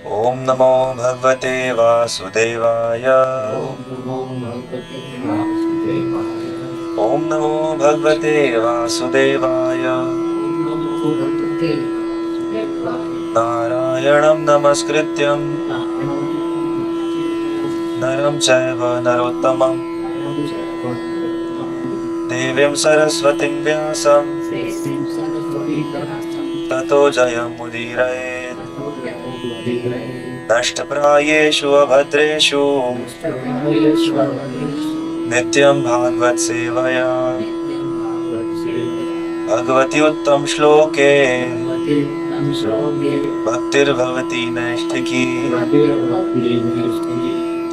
ओम नमो भगवते वासुदेवाय। ओम नमो भगवते वासुदेवाय। नारायणं नमस्कृत्यं नरं चैव नरोत्तमं देवीं सरस्वतीं व्यासं ततो जयमुदीरयेत्। नष्टप्रायेषु अभद्रेषु नित्यं भागवत सेवया भगवति उत्तम श्लोके भक्तिर्भवति नैष्ठिकी।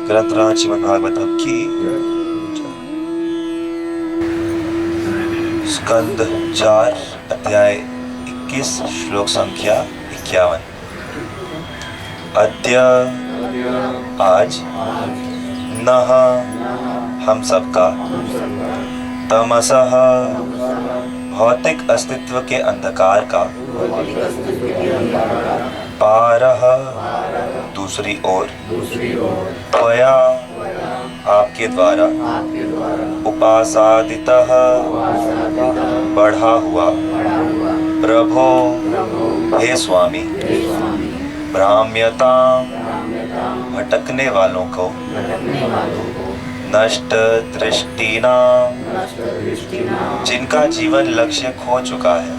ग्रंथराज श्रीमद् भागवतम की स्कंद 4 अध्याय 21 श्लोक संख्या 51। अद्य आज नः हम सबका तमसः भौतिक अस्तित्व के अंधकार का पारः दूसरी ओर त्वया आपके द्वारा उपासादितः बढ़ा हुआ प्रभो हे स्वामी भ्राम्यतां भटकने वालों को नष्ट दृष्टिनां जिनका जीवन लक्ष्य खो चुका है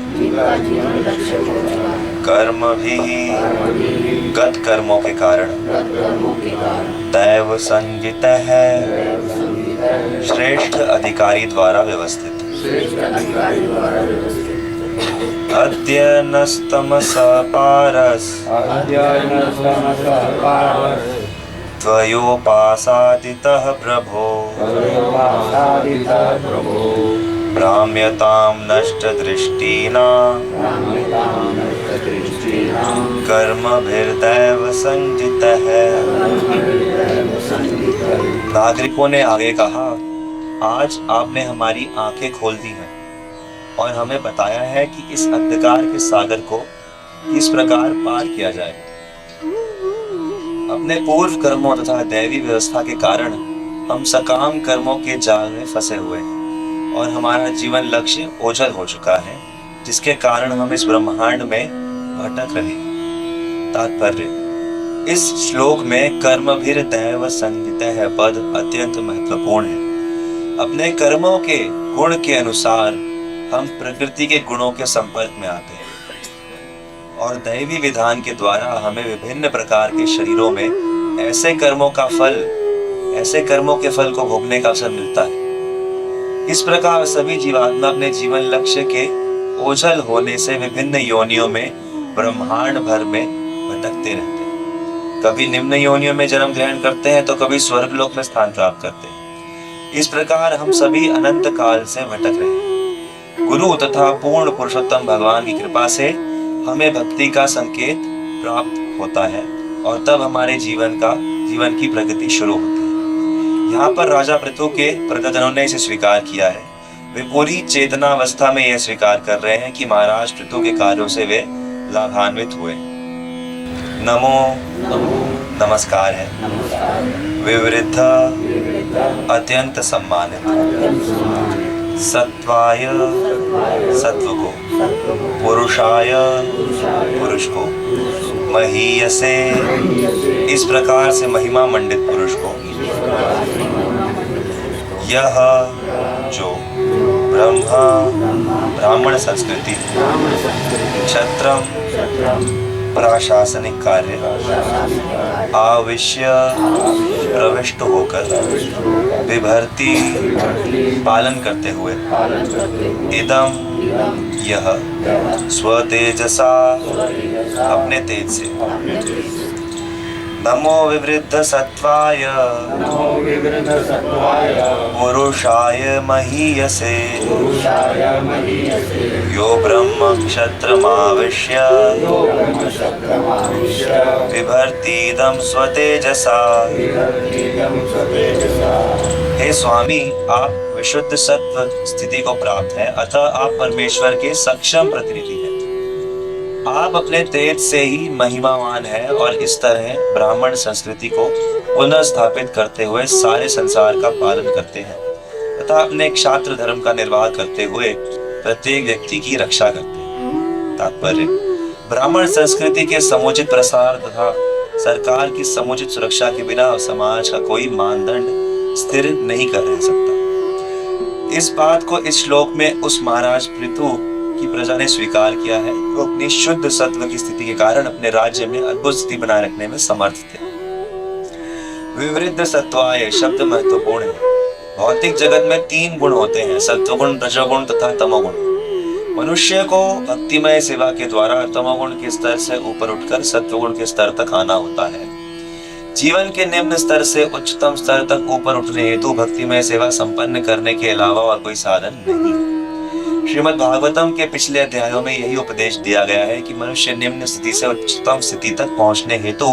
कर्म भी गत कर्मों के कारण दैव संगित है श्रेष्ठ अधिकारी द्वारा व्यवस्थित। अद्य नस्तमसा पारस त्वयोपासादितः प्रभो भ्राम्यतां नष्टदृष्टीनां कर्मभिर्दैव संजितः। नागरिकों ने आगे कहा, आज आपने हमारी आंखें खोल दी हैं और हमें बताया है कि इस अंधकार के सागर को किस प्रकार पार किया जाए। अपने पूर्व कर्मों तथा दैवी व्यवस्था के कारण हम सकाम कर्मों के जाल में फंसे हुए हैं और हमारा जीवन लक्ष्य ओझल हो चुका है, जिसके कारण हम इस ब्रह्मांड में भटक रहे हैं। तात्पर्य, इस श्लोक में कर्मभिर दैव संगितः पद अत्यंत महत्वपूर्ण है। अपने कर्मों के गुण के अनुसार हम प्रकृति के गुणों के संपर्क में आते हैं और दैवी विधान के द्वारा हमें विभिन्न प्रकार के शरीरों में ऐसे कर्मों के फल को भोगने का अवसर मिलता है। इस प्रकार सभी जीवात्मा अपने जीवन लक्ष्य के ओझल होने से विभिन्न योनियों में ब्रह्मांड भर में भटकते रहते हैं। कभी निम्न योनियों में जन्म ग्रहण करते हैं तो कभी स्वर्गलोक में स्थान प्राप्त करते हैं। इस प्रकार हम सभी अनंत काल से भटक रहे हैं। गुरु तथा पूर्ण पुरुषोत्तम भगवान की कृपा से हमें भक्ति का संकेत प्राप्त होता है और तब हमारे जीवन की प्रगति शुरू होती है। यहाँ पर राजा पृथु के प्रजाजनों ने इसे स्वीकार किया है। वे पूरी चेतनावस्था में यह स्वीकार कर रहे हैं कि महाराज पृथु के कार्यों से वे लाभान्वित हुए। नमो नमस्कार है। विवृद्ध अत्यंत सम्मानित सत्वाय सत्व को, पुरुषाय पुरुष को, महीयसे इस प्रकार से महिमा मंडित पुरुष को, यह जो ब्रह्मा ब्राह्मण संस्कृति क्षत्रम प्रशासनिक कार्य आविश्य प्रविष्ट होकर विभर्ति पालन करते हुए इदम यह स्वतेजसा अपने तेज से नमो विवृद्ध सत्वाय पुरुषाय महीयसे यो ब्रह्म क्षत्रमाविश्य बिभर्तीदं स्वतेजसा। हे स्वामी, आप विशुद्ध सत्व स्थिति को प्राप्त हैं, अतः आप परमेश्वर के सक्षम प्रतिनिधि हैं। आप अपने तेज से ही महिमावान है और इस तरह ब्राह्मण संस्कृति को पुनर्स्थापित करते हुए सारे संसार का पालन करते हैं तथा अपने क्षात्र धर्म का निर्वाह करते हुए प्रत्येक व्यक्ति की रक्षा करते हैं। तात्पर्य: ब्राह्मण संस्कृति के समुचित प्रसार तथा सरकार की समुचित सुरक्षा के बिना समाज का कोई मानदंड स्थिर नहीं कर रह सकता। इस बात को इस श्लोक में उस महाराज पृथु की प्रजा ने स्वीकार किया है जो अपनी शुद्ध सत्व की स्थिति के कारण अपने राज्य में अद्भुत स्थिति बनाए रखने में समर्थ थे। विवृद्ध सत्वाय शब्द महत्वपूर्ण है। भौतिक जगत में 3 गुण होते हैं: सत्वगुण, रजोगुण तथा तमोगुण। मनुष्य को भक्तिमय सेवा के द्वारा तमोगुण के स्तर से ऊपर उठकर सत्वगुण के स्तर तक आना होता है। जीवन के निम्न स्तर से उच्चतम स्तर तक ऊपर उठने हेतु भक्तिमय सेवा संपन्न करने के अलावा और कोई साधन नहीं। श्रीमद् भागवतम के पिछले अध्यायों में यही उपदेश दिया गया है कि मनुष्य निम्न स्थिति से उच्चतम स्थिति तक पहुंचने हेतु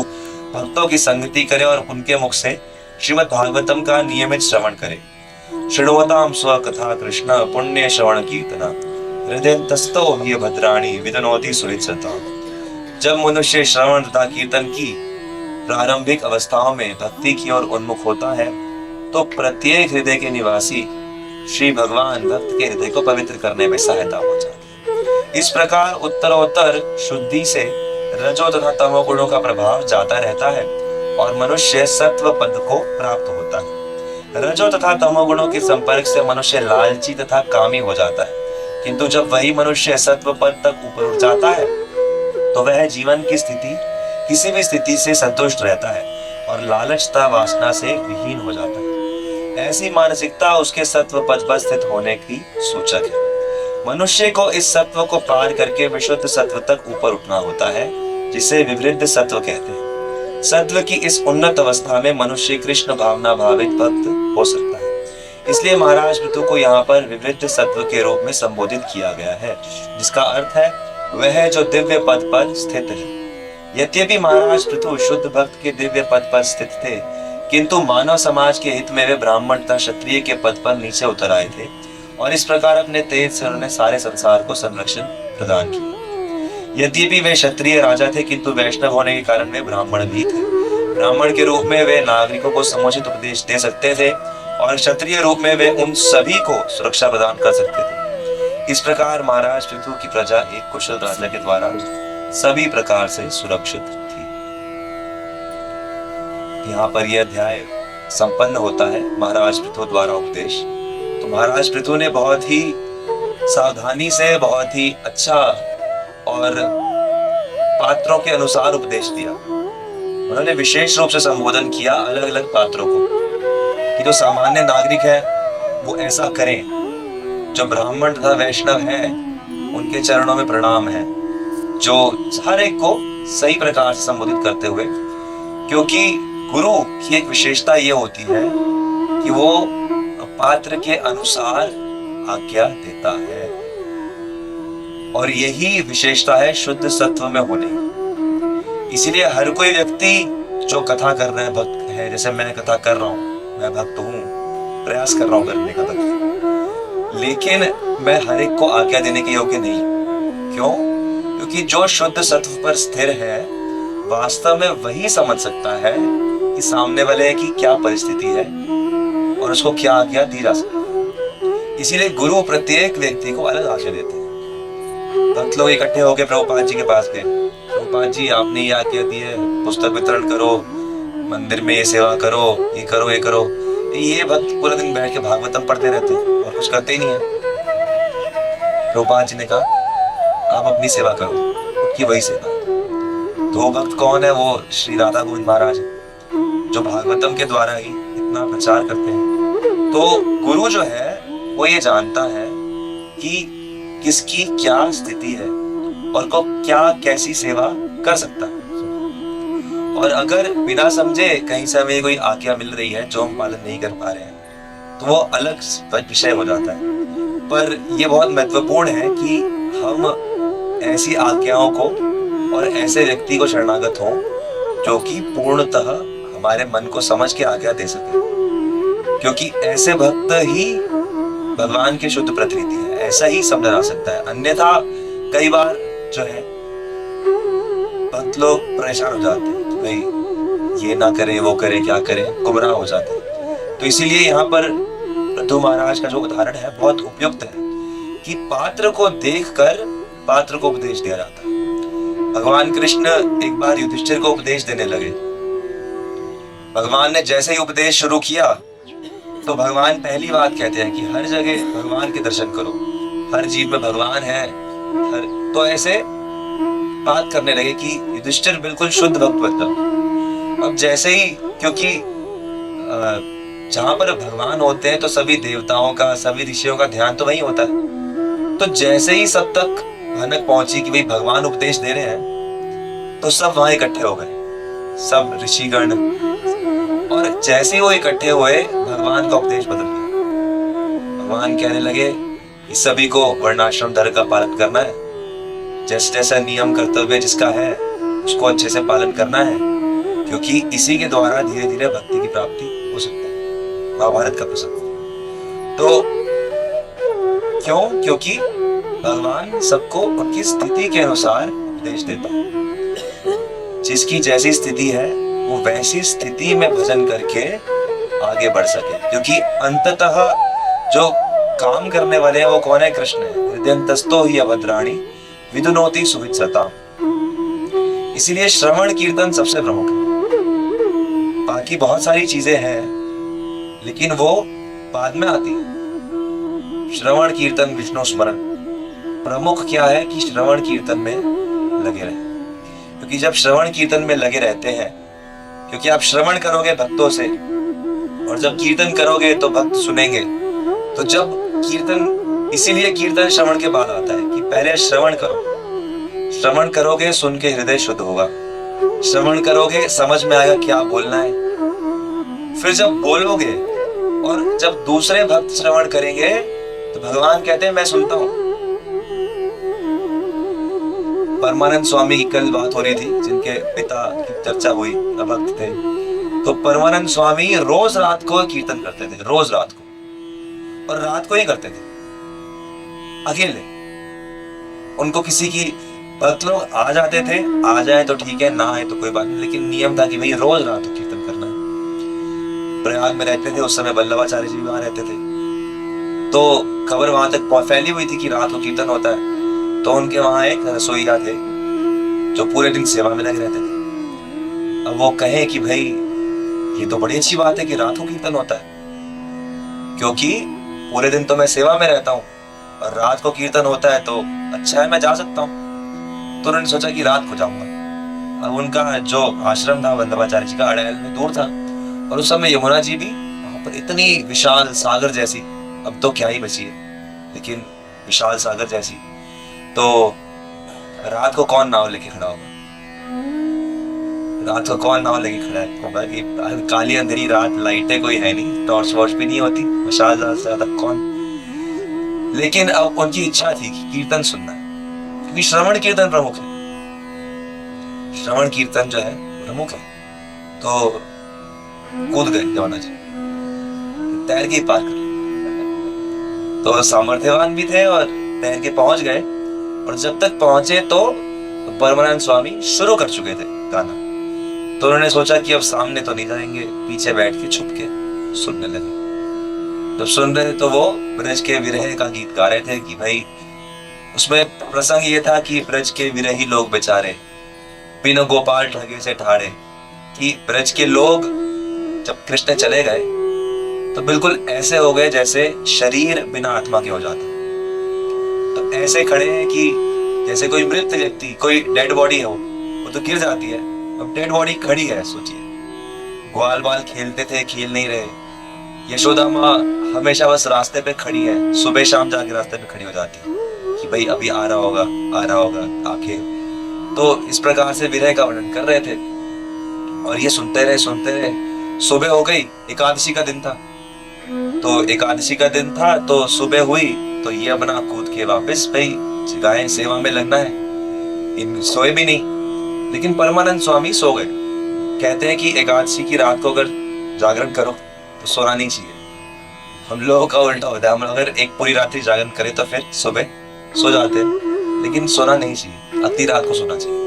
भक्तों की संगति करे और उनके मुख से श्रीमद् भागवतम का नियमित श्रवण करे। शृण्वतां स्वकथा कृष्ण पुण्य श्रवण कीर्तना हृदयन्तस्तो हि भद्राणि विदनोति सुहृत्सताम्। जब मनुष्य श्रवण तथा कीर्तन की प्रारंभिक अवस्थाओं में भक्ति की ओर उन्मुख होता है तो प्रत्येक हृदय के निवासी श्री भगवान भक्त के हृदय को पवित्र करने में सहायता हो जाती है। इस प्रकार उत्तरोत्तर शुद्धि से रजो तथा तमो गुणों का प्रभाव जाता रहता है और मनुष्य सत्व पद को प्राप्त होता है। रजो तथा तमो गुणों के संपर्क से मनुष्य लालची तथा कामी हो जाता है, किंतु जब वही मनुष्य सत्व पद तक ऊपर उठ जाता है तो वह जीवन की स्थिति किसी भी स्थिति से संतुष्ट रहता है और लालचता वासना से विहीन हो जाता है। ऐसी मानसिकता उसके सत्व पद पर स्थित होने की सूचक है। मनुष्य को इस सत्व को पार करके विशुद्ध सत्व तक ऊपर उठना होता है, जिसे विवृद्ध सत्व कहते हैं। सत्व की इस उन्नत अवस्था में मनुष्य कृष्ण भावना भावित भक्त हो सकता है। इसलिए महाराज पृथु को यहाँ पर विवृद्ध सत्व के रूप में संबोधित किया गया है, जिसका अर्थ है वह जो दिव्य पद पर स्थित है। यद्यपि महाराज पृथु शुद्ध भक्त के दिव्य पद पर स्थित थे, किंतु मानव समाज के हित में वे ब्राह्मण तथा क्षत्रिय के पद पर नीचे उतर आए थे और इस प्रकार अपने तेज से उन्होंने सारे संसार को संरक्षण प्रदान किया। यद्यपि वे क्षत्रिय राजा थे, किंतु वैष्णव होने के कारण वे ब्राह्मण भी थे। ब्राह्मण के रूप में वे नागरिकों को समुचित उपदेश दे सकते थे और क्षत्रिय रूप में वे उन सभी को सुरक्षा प्रदान कर सकते थे। इस प्रकार महाराज पृथु की प्रजा एक कुशल राजा के द्वारा सभी प्रकार से सुरक्षित थी। यहाँ पर यह अध्याय संपन्न होता है महाराज पृथु द्वारा उपदेश। तो महाराज पृथु ने बहुत ही सावधानी से बहुत ही अच्छा और पात्रों के अनुसार उपदेश दिया। उन्होंने विशेष रूप से संबोधन किया अलग अलग पात्रों को कि जो सामान्य नागरिक है वो ऐसा करें, जो ब्राह्मण तथा वैष्णव है उनके चरणों में प्रणाम है, जो हर एक को सही प्रकार से संबोधित करते हुए, क्योंकि गुरु की एक विशेषता ये होती है कि वो पात्र के अनुसार आज्ञा देता है और यही विशेषता है शुद्ध सत्व में होने। इसीलिए हर कोई व्यक्ति जो कथा कर रहा है भक्त है, जैसे मैं कथा कर रहा हूँ, मैं भक्त हूँ, प्रयास कर रहा हूँ करने का भक्त, लेकिन मैं हर एक को आज्ञा देने के योग्य नहीं। क्यों? क्योंकि जो शुद्ध सत्व पर स्थिर है वास्तव में वही समझ सकता है कि सामने वाले की क्या परिस्थिति है और उसको क्या आज्ञा दी जा सकती है। इसीलिए गुरु प्रत्येक व्यक्ति को अलग आज्ञा देते हैं। भक्त लोग इकट्ठे होकर प्रभुपाद जी के पास गए, प्रभुपाद जी आपने ये आज्ञा दी है, पुस्तक वितरण करो, मंदिर में ये सेवा करो, ये करो, ये करो। ये भक्त पूरा दिन बैठ के भागवतम पढ़ते रहते हैं और कुछ करते ही नहीं है। प्रभुपाद जी ने कहा आप अपनी सेवा करो, उनकी वही सेवा। तो वो भक्त कौन है? वो श्री राधा गोविंद महाराज जो भागवतम के द्वारा ही इतना प्रचार करते हैं। तो गुरु जो है वो ये जानता है कि किसकी क्या स्थिति है और को क्या कैसी सेवा कर सकता है। और अगर बिना समझे कहीं से हमें कोई आज्ञा मिल रही है जो हम पालन नहीं कर पा रहे हैं तो वो अलग विषय हो जाता है। पर यह बहुत महत्वपूर्ण है कि हम ऐसी आज्ञाओं को और ऐसे व्यक्ति को शरणागत हो जो कि पूर्णतः हमारे मन को समझ के आज्ञा दे सके, क्योंकि ऐसे भक्त ही भगवान की शुद्ध प्रतिनिधि है। ऐसा ही समझा जा सकता है। अन्यथा कई बार जो है भक्त लोग परेशान हो जाते हैं, भाई ये ना करें वो करें क्या करें, गुमराह हो जाते हैं। तो इसीलिए यहाँ पर पृथु महाराज का जो उदाहरण है बहुत उपयुक्त है कि पात्र को देखकर पात्र को उपदेश दिया जाता है। भगवान कृष्ण एक बार युधिष्ठिर को उपदेश देने लगे। भगवान ने जैसे ही उपदेश शुरू किया तो भगवान पहली बात कहते हैं कि हर जगह भगवान के दर्शन करो, हर जीव में भगवान है। तो ऐसे बात करने लगे कि युधिष्ठिर बिल्कुल शुद्ध भक्त बन। अब जैसे ही, क्योंकि जहां पर भगवान होते हैं तो सभी देवताओं का, सभी ऋषियों का ध्यान तो वहीं होता है। तो जैसे ही सब तक भनक पहुंची कि भाई भगवान उपदेश दे रहे हैं, तो सब वहां इकट्ठे हो गए, सब ऋषिगण। और जैसे ही वो इकट्ठे हुए, भगवान का उपदेश बदल गया। भगवान कहने लगे कि सभी को वर्णाश्रम धर्म का पालन करना है, जैसे जैसा नियम कर्तव्य जिसका है उसको अच्छे से पालन करना है, क्योंकि इसी के द्वारा धीरे धीरे भक्ति की प्राप्ति हो सकती है। महाभारत का प्रसंग। तो क्यों? क्योंकि भगवान सबको उनकी स्थिति के अनुसार उपदेश देता है। जिसकी जैसी स्थिति है वो वैसी स्थिति में भजन करके आगे बढ़ सके, क्योंकि अंततः जो काम करने वाले हैं वो कौन है? कृष्ण है। हृदयंतस्तो ही अभद्राणि विदुनोति सुवित्सताम्। इसीलिए श्रवण कीर्तन सबसे प्रमुख है। बाकी बहुत सारी चीजें हैं लेकिन वो बाद में आती है। श्रवण कीर्तन विष्णु स्मरण प्रमुख क्या है कि श्रवण कीर्तन में लगे रहे, क्योंकि जब श्रवण कीर्तन में लगे रहते हैं, क्योंकि आप श्रवण करोगे भक्तों से और जब कीर्तन करोगे तो भक्त सुनेंगे। तो जब कीर्तन, इसीलिए कीर्तन श्रवण के बाद आता है कि पहले श्रवण करो। श्रवण करोगे सुन के हृदय शुद्ध होगा, श्रवण करोगे समझ में आएगा क्या बोलना है। फिर जब बोलोगे और जब दूसरे भक्त श्रवण करेंगे तो भगवान कहते हैं मैं सुनता हूं। परमानंद स्वामी की कल बात हो रही थी, जिनके पिता की चर्चा हुई, भक्त थे। तो परमानंद स्वामी रोज रात को कीर्तन करते थे, रोज रात को, और रात को ही करते थे अकेले। उनको किसी की, भक्त लोग आ जाते थे, आ जाए तो ठीक है, ना आए तो कोई बात नहीं, लेकिन नियम था कि भाई रोज रात को कीर्तन करना है। प्रयाग में रहते थे उस समय, वल्लभाचार्य जी वहां रहते थे। तो खबर वहां तक फैली हुई थी कि रात को कीर्तन होता है। तो उनके वहां एक रसोईया थे जो पूरे दिन सेवा में लगे रहते थे। अब वो कहे कि भाई ये तो बड़ी अच्छी बात है कि रात को कीर्तन होता है, क्योंकि पूरे दिन तो मैं सेवा में रहता हूँ और रात को कीर्तन होता है तो अच्छा है, मैं जा सकता हूँ। तो उन्होंने सोचा कि रात को जाऊंगा। अब उनका जो आश्रम था वल्लभाचार्य जी का, अड़ैल में दूर था, और उस समय यमुना जी भी वहां पर इतनी विशाल सागर जैसी, अब तो क्या ही बची है, लेकिन विशाल सागर जैसी। तो रात को कौन नाव लेके खड़ा होगा? रात को कौन नाव लेके खड़ा होगा कि काली अंधेरी रात, लाइटें कोई है नहीं, टॉर्च वॉर्च भी नहीं होती, विशाल से ज्यादा कौन। लेकिन अब उनकी इच्छा थी कि कीर्तन सुनना है, क्योंकि श्रवण कीर्तन प्रमुख है। श्रवण कीर्तन जो है प्रमुख है। तो कूद गए यमुना जी, तैर के पार कर। तो सामर्थ्यवान भी थे और तैर के पहुंच गए। और जब तक पहुंचे तो परमानंद स्वामी शुरू कर चुके थे गाना। तो उन्होंने सोचा कि अब सामने तो नहीं जाएंगे, पीछे बैठ के छुप के सुनने लगे। जब सुन रहे तो वो ब्रज के विरह का गीत गा रहे थे कि भाई, उसमें प्रसंग ये था कि ब्रज के विरही लोग बेचारे बिना गोपाल ठगे से ठाड़े, कि ब्रज के लोग जब कृष्ण चले गए तो बिल्कुल ऐसे हो गए जैसे शरीर बिना आत्मा के हो जाता। तो ऐसे खड़े हैं कि जैसे कोई मृत व्यक्ति, कोई डेड बॉडी है, वो तो गिर जाती है, अब डेड बॉडी खड़ी है। सोचिए, ग्वाल बाल खेलते थे, खेल नहीं रहे। यशोदा माँ हमेशा बस रास्ते पे खड़ी है, सुबह शाम जाके रास्ते पे खड़ी हो जाती है कि भाई अभी आ रहा होगा, आ रहा होगा आके। तो इस प्रकार से विरह का वर्णन कर रहे थे और ये सुनते रहे सुनते रहे। सुबह हो गई, एकादशी का दिन था। तो एकादशी का दिन था तो सुबह हुई तो ये अपना कूद के वापस भाई गाय सेवा में लगना है। इन सोए भी नहीं, लेकिन परमानंद स्वामी सो गए। कहते हैं कि एकादशी की रात को अगर जागरण करो तो सोना नहीं चाहिए। हम लोगों का उल्टा होता है, हम अगर एक पूरी रात्रि जागरण करें तो फिर सुबह सो जाते हैं, लेकिन सोना नहीं चाहिए, आधी रात को सोना चाहिए।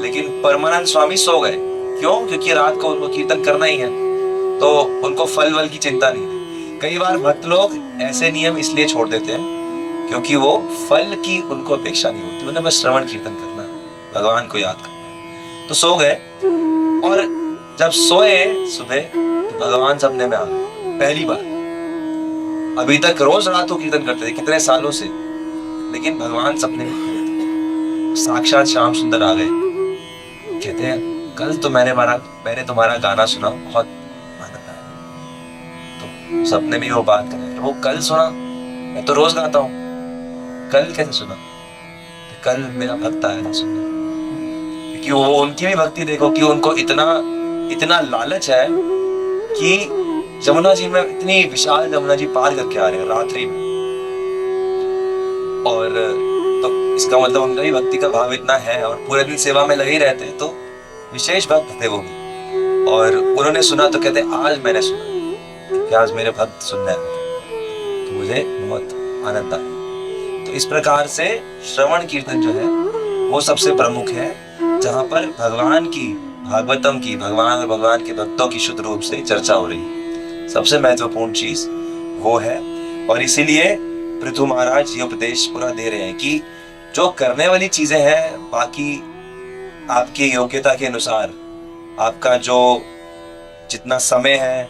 लेकिन परमानंद स्वामी सो गए। क्यों? क्योंकि रात को उनको कीर्तन करना ही है, तो उनको फल वल की चिंता नहीं थी। कई बार भक्त लोग ऐसे नियम इसलिए छोड़ देते हैं क्योंकि वो फल की उनको अपेक्षा नहीं होती, उन्हें बस श्रवण कीर्तन करना, भगवान को याद करना। तो सो गए, और जब सोए सुबह तो भगवान सपने में आ गए पहली बार। अभी तक रोज रात को कीर्तन करते थे कितने सालों से, लेकिन भगवान सपने में साक्षात श्याम सुंदर आ गए। कहते हैं कल तो मैंने तुम्हारा गाना सुना, बहुत आनंद आया। तो सपने में वो बात करें, वो कल सुना, मैं तो रोज गाता हूँ, कल कैसे सुना? तो कल मेरा भक्त आया था सुनने, क्योंकि वो उनकी भी भक्ति देखो कि उनको इतना लालच है कि जमुना जी में, इतनी विशाल जमुना जी पार करके आ रहे हैं रात्रि में, और तो इसका मतलब उनका भी भक्ति का भाव इतना है, और पूरे दिन सेवा में लगे ही रहते हैं, तो विशेष भक्त थे वो भी। और उन्होंने सुना तो कहते आज मैंने सुना कि आज मेरे भक्त सुनने आए, तो मुझे बहुत आनंद आया। तो इस प्रकार से श्रवण कीर्तन जो है वो सबसे प्रमुख है, जहाँ पर भगवान की, भागवतम की, भगवान और भगवान के भक्तों की शुद्ध रूप से चर्चा हो रही है। सबसे महत्वपूर्ण चीज वो है, और इसीलिए पृथु महाराज ये उपदेश पूरा दे रहे हैं कि जो करने वाली चीजें हैं, बाकी आपकी योग्यता के अनुसार आपका जो जितना समय है,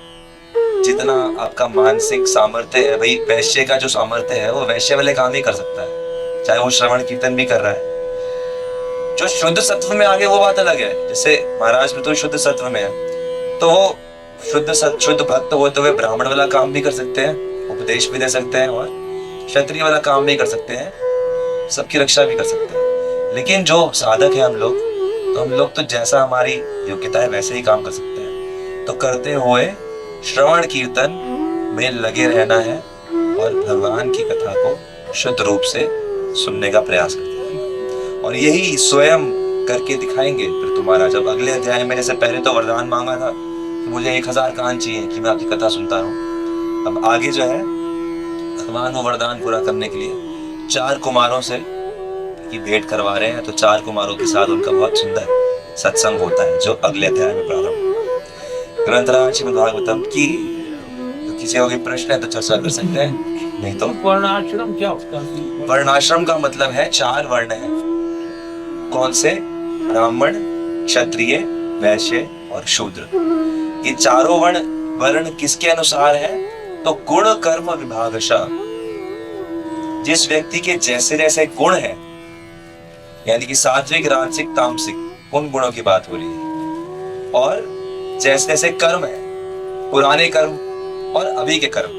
जितना आपका मानसिक सामर्थ्य है, भाई वैश्य का जो सामर्थ्य है वो वैश्य वाले काम ही कर सकता है, चाहे वो श्रवण कीर्तन भी कर रहा है। जो शुद्ध सत्व में आगे वो बात अलग है, जैसे महाराज तो शुद्ध सत्व में है, तो वो शुद्ध भक्त हो तो वे ब्राह्मण वाला काम भी कर सकते हैं, उपदेश भी दे सकते हैं, और क्षत्रिय वाला काम भी कर सकते हैं, सबकी रक्षा भी कर सकते हैं। लेकिन जो साधक है हम लोग तो जैसा हमारी योग्यता है वैसे ही काम कर सकते हैं। तो करते हुए श्रवण कीर्तन में लगे रहना है, और भगवान की कथा को शुद्ध रूप से सुनने का प्रयास करते हैं, और यही स्वयं करके दिखाएंगे। फिर तुम्हारा जब अगले अध्याय में, जैसे पहले तो वरदान मांगा था कि मुझे 1000 कान चाहिए कि मैं आपकी कथा सुनता रहूं, अब आगे जो है भगवान वो वरदान पूरा करने के लिए 4 कुमारों से की भेंट करवा रहे हैं। तो 4 कुमारों के साथ उनका बहुत सुंदर सत्संग होता है, जो अगले अध्याय में प्रारंभ होगा। ग्रंथराज श्रीमद् भागवतम की, तो किसी को कोई प्रश्न है तो चर्चा कर सकते हैं, नहीं तो वर्णाश्रम क्या होता है? वर्णाश्रम का मतलब है 4 वर्ण है। कौन से? ब्राह्मण, क्षत्रिय, वैश्य और शूद्र। ये चारों वर्ण किसके अनुसार है? तो गुण कर्म विभागशः। जिस व्यक्ति के जैसे जैसे गुण है, यानी कि सात्विक, राजसिक, तामसिक, उन गुणों की बात हो रही है, और जैसे जैसे कर्म है, पुराने कर्म और अभी के कर्म।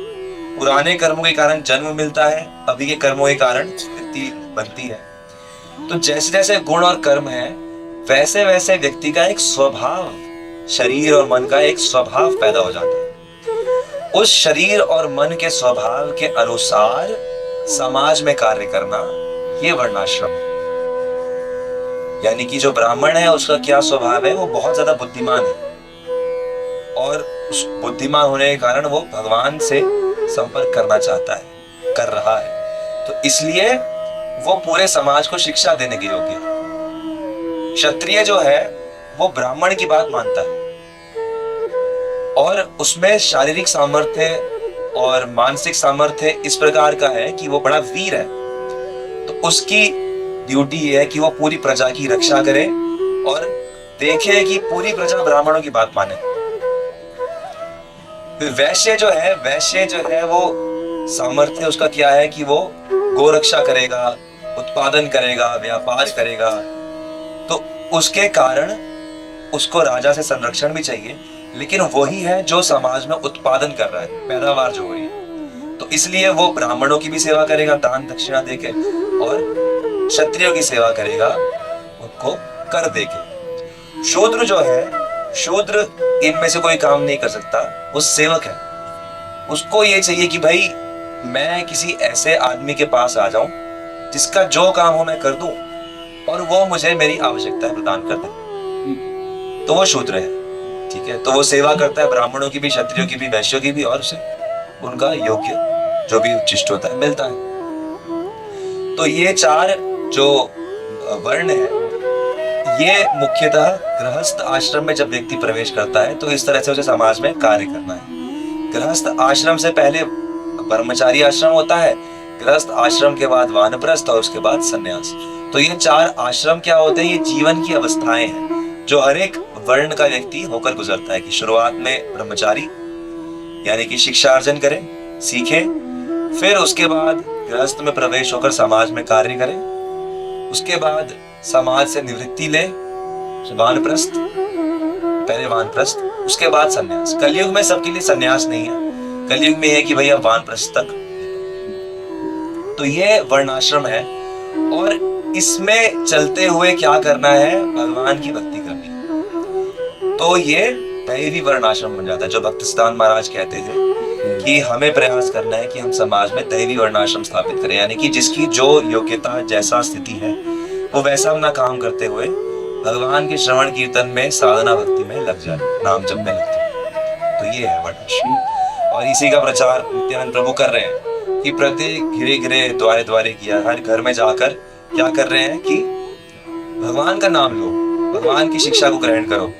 पुराने कर्मों के कारण जन्म मिलता है, अभी के कर्मों के कारण मृत्यु बनती है। तो जैसे जैसे गुण और कर्म है, वैसे वैसे व्यक्ति का एक स्वभाव, शरीर और मन का एक स्वभाव पैदा हो जाता है। उस शरीर और मन के स्वभाव के अनुसार समाज में कार्य करना, ये वर्णाश्रम है। यानी कि जो ब्राह्मण है उसका क्या स्वभाव है? वो बहुत ज्यादा बुद्धिमान है, और उस बुद्धिमान होने के कारण वो भगवान से संपर्क करना चाहता है, कर रहा है, तो इसलिए वो पूरे समाज को शिक्षा देने के योग्य है। क्षत्रिय जो है वो ब्राह्मण की बात मानता है, और उसमें शारीरिक सामर्थ्य और मानसिक सामर्थ्य इस प्रकार का है कि वो बड़ा वीर है। तो उसकी ड्यूटी ये है कि वो पूरी प्रजा की रक्षा करे और देखे कि पूरी प्रजा ब्राह्मणों की बात माने। फिर वैश्य जो है वो सामर्थ्य उसका क्या है कि वो गोरक्षा करेगा, उत्पादन करेगा, व्यापार करेगा। तो उसके कारण उसको राजा से संरक्षण भी चाहिए, लेकिन वही है जो समाज में उत्पादन कर रहा है, पैदावार जो हो रही है। तो इसलिए वो ब्राह्मणों की भी सेवा करेगा दान दक्षिणा देके, और क्षत्रियों की सेवा करेगा उनको कर देके। शूद्र जो है, शूद्र इनमें से कोई काम नहीं कर सकता, वो सेवक है। उसको ये चाहिए कि भाई मैं किसी ऐसे आदमी के पास आ जाऊं जिसका जो काम हो मैं कर दूं, और वो मुझे मेरी आवश्यकता प्रदान कर दे, तो वो शूद्र है। ठीक है, तो वो सेवा करता है ब्राह्मणों की भी, क्षत्रियों की भी, वैश्यों की भी, और उसे उनका योग्य जो भी उच्चिष्ट होता है मिलता है। तो ये 4 जो वर्ण है, ये मुख्यतः गृहस्थ आश्रम में जब व्यक्ति प्रवेश करता है तो इस तरह से उसे समाज में कार्य करना है। गृहस्थ आश्रम से पहले ब्रह्मचारी आश्रम होता है, गृहस्थ आश्रम के बाद वानप्रस्थ और उसके बाद सन्यास। तो ये 4 आश्रम क्या होते हैं? ये जीवन की अवस्थाएं हैं जो हर एक वर्ण का व्यक्ति होकर गुजरता है। कि शुरुआत में ब्रह्मचारी यानी कि शिक्षा अर्जन करे, सीखे, फिर उसके बाद गृहस्थ में प्रवेश होकर समाज में कार्य करे, उसके बाद समाज से निवृत्ति ले, वानप्रस्थ, पहले वानप्रस्थ, उसके बाद सन्यास। कलयुग में सबके लिए सन्यास नहीं है, कलयुग में है कि भैया वानप्रस्थ तक। तो ये वर्णाश्रम है और इसमें चलते हुए क्या करना है? भगवान की भक्ति करनी है। तो ये दैवी वर्णाश्रम बन जाता है। जो भक्तिसिद्धांत महाराज कहते थे कि हमें प्रयास करना है कि हम समाज में दैवी वर्णाश्रम स्थापित करें, यानी कि जिसकी जो योग्यता, जैसा स्थिति है, वो वैसा अपना काम करते हुए भगवान के श्रवण कीर्तन में, साधना भक्ति में लग जाए, नाम जप में लग जाए। तो ये है वर्णाश्रम और इसी का प्रचार नित्यानंद प्रभु कर रहे हैं कि प्रत्येक घिरे घिरे द्वारे द्वारे किया, हर घर में जाकर क्या कर रहे हैं कि भगवान का नाम लो, भगवान की शिक्षा को ग्रहण करो,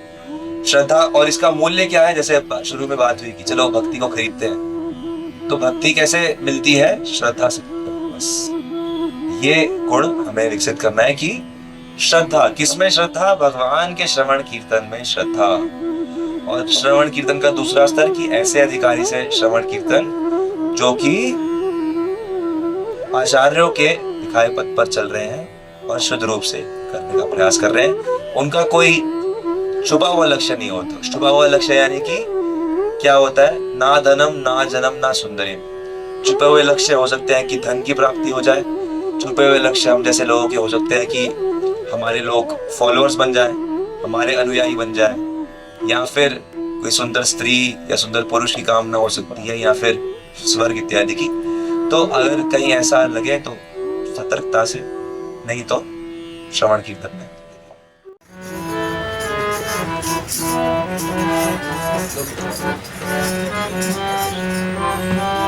श्रद्धा। और इसका मूल्य क्या है? जैसे शुरू में बात हुई कि चलो भक्ति को खरीदते हैं, तो भक्ति कैसे मिलती है? श्रद्धा से। बस ये गुण हमें विकसित करना है कि श्रद्धा, किसमें श्रद्धा? भगवान के श्रवण कीर्तन में श्रद्धा। और श्रवण कीर्तन का दूसरा स्तर कि ऐसे अधिकारी से श्रवण कीर्तन जो कि आचार्यों के दिखाए पथ पर चल रहे हैं और शुद्ध रूप से करने का प्रयास कर रहे हैं। उनका कोई छुपा हुआ लक्ष्य नहीं होता। छुपा हुआ लक्ष्य यानी कि क्या होता है? ना धनम ना जन्म ना सुंदरी। छुपे हुए लक्ष्य हो सकते हैं कि धन की प्राप्ति हो जाए, छुपे हुए लक्ष्य हम जैसे लोगों के हो सकते हैं कि हमारे लोग फॉलोअर्स बन जाए, हमारे अनुयायी बन जाए, या फिर कोई सुंदर स्त्री या सुंदर पुरुष की कामना हो सकती है, या फिर स्वर्ग इत्यादि की। तो अगर कहीं ऐसा लगे तो सतर्कता से, नहीं तो श्रवण कीर्तन में। Thank you.